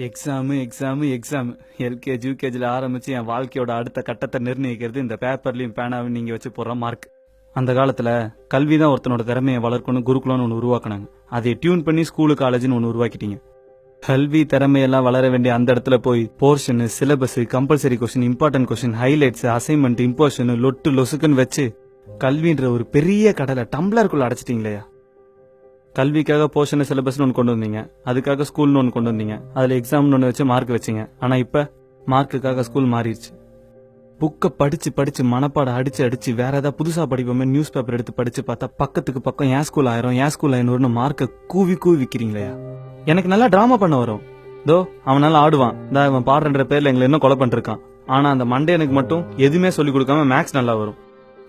Exam LKG யூகேஜில ஆரம்பிச்சு என் வாழ்க்கையோட அடுத்த கட்டத்தை நிர்ணயிக்கிறது இந்த பேப்பர்லயும் பேனாவும் நீங்க வச்சு போடுற மார்க். அந்த காலத்துல கல்விதான் ஒருத்தனோட திறமையை வளர்க்கணும் குருகுலம்னு ஒன்று உருவாக்குனாங்க. அதை டியூன் பண்ணி ஸ்கூலு காலேஜ்னு ஒன்று உருவாக்கிட்டீங்க. கல்வி திறமையெல்லாம் வளர வேண்டிய அந்த இடத்துல போய் portion, syllabus, compulsory question, important question, highlights, assignment, imposition, லொட்டு லொசுக்குன்னு வச்சு கல்வின்ற ஒரு பெரிய கடலை டம்ளருக்குள்ள அடைச்சிட்டீங்களேயா. கல்விக்காக போர்ஷன் சிலபஸ்னு ஒன்று கொண்டு வந்தீங்க, அதுக்காக ஸ்கூல்னு ஒன்று கொண்டு வந்தீங்க, அதுல எக்ஸாம்னு ஒன்று வச்சு மார்க் வச்சிங்க. ஆனா இப்ப மார்க்குக்காக ஸ்கூல் மாறிடுச்சு. புக்கை படிச்சு படிச்சு மனப்பாடம் அடிச்சு அடிச்சு வேற ஏதாவது புதுசா படிப்போமே நியூஸ் பேப்பர் எடுத்து படிச்சு பார்த்தா பக்கத்துக்கு பக்கம் ஏன் ஸ்கூல் 1000 மார்க்கை கூவி கூவி விக்கிறீங்களேயா. எனக்கு நல்லா டிராமா பண்ண வரும், தோ அவனால ஆடுவான், அவன் பாடுற பேர்ல எங்களை என்ன கொலை பண்ணிருக்கான். ஆனா அந்த மண்டேனுக்கு மட்டும் எதுவுமே சொல்லி கொடுக்காம மேக்ஸ் நல்லா வரும்.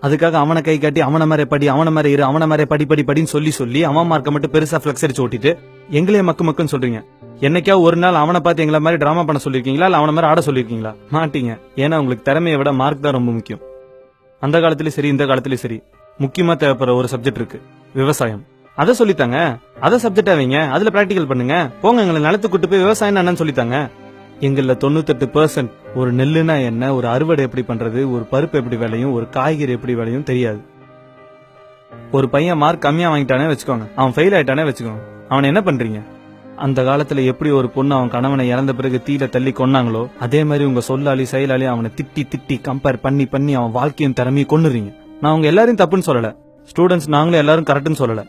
அதுக்காக அவனை கை காட்டி அவன மாதிரி படி, அவன மாதிரி இரு, அவன மாதிரி படின்னு சொல்லி சொல்லி அவன் மார்க்கை மட்டும் பெருசா பிளக்ஸ் அடிச்சு ஓட்டிட்டு எங்களே மக்குன்னு சொல்றீங்க. என்னைக்கா ஒரு நாள் அவனை பார்த்து எங்களை மாதிரி டிராமா பண்ண சொல்லிருக்கீங்களா, இல்ல அவன மாதிரி ஆட சொல்லிருக்கீங்களா? மாட்டீங்க. ஏன்னா உங்களுக்கு திறமையை விட மார்க் தான் ரொம்ப முக்கியம். அந்த காலத்திலயும் சரி இந்த காலத்திலயும் சரி முக்கியமா தேவைப்படுற ஒரு சப்ஜெக்ட் இருக்கு, விவசாயம். அதை சொல்லித்தாங்க, அதை சப்ஜெக்டா வைங்க, அதுல பிராக்டிகல் பண்ணுங்க. போங்க எங்களை நிலத்துக்கு கூட்டு போய் விவசாயம் என்னன்னு சொல்லித்தாங்க. எங்கள 98% ஒரு நெல்லுனா என்ன, ஒரு அறுவடை எப்படி பண்றது, ஒரு பருப்பு எப்படி விளையும், ஒரு காய்கறி எப்படி விளையும் தெரியாது. ஒரு பையன் மார்க் கம்மியா வாங்கிட்டானே வச்சுக்கோங்க, அவன் ஃபெயில் ஆயிட்டானே வச்சுக்கோங்க, அவன் என்ன பண்றீங்க? அந்த காலத்துல எப்படி ஒரு பொண்ணு அவன் கணவனை இறந்த பிறகு தீல தள்ளி கொன்னாங்களோ அதே மாதிரி உங்க சொல்லாளி செயலாளி அவனை திட்டி திட்டி கம்பேர் பண்ணி பண்ணி அவன் வாழ்க்கையும் திறமையும் கொன்னுறீங்க. நான் உங்க எல்லாரையும் தப்புன்னு சொல்லல, ஸ்டூடெண்ட்ஸ் நாங்களும் எல்லாரும் கரெக்ட்னு சொல்லல.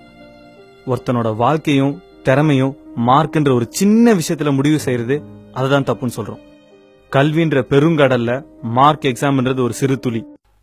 ஒருத்தனோட வாழ்க்கையும் திறமையும் மார்க்ன்ற ஒரு சின்ன விஷயத்துல முடிவு செய்யறது அதுதான் தப்புன்னு சொல்றோம். கல்வின்ற பெருங்கடல்ல மார்க் எக்ஸாம்ன்றது ஒரு சிறு துளி.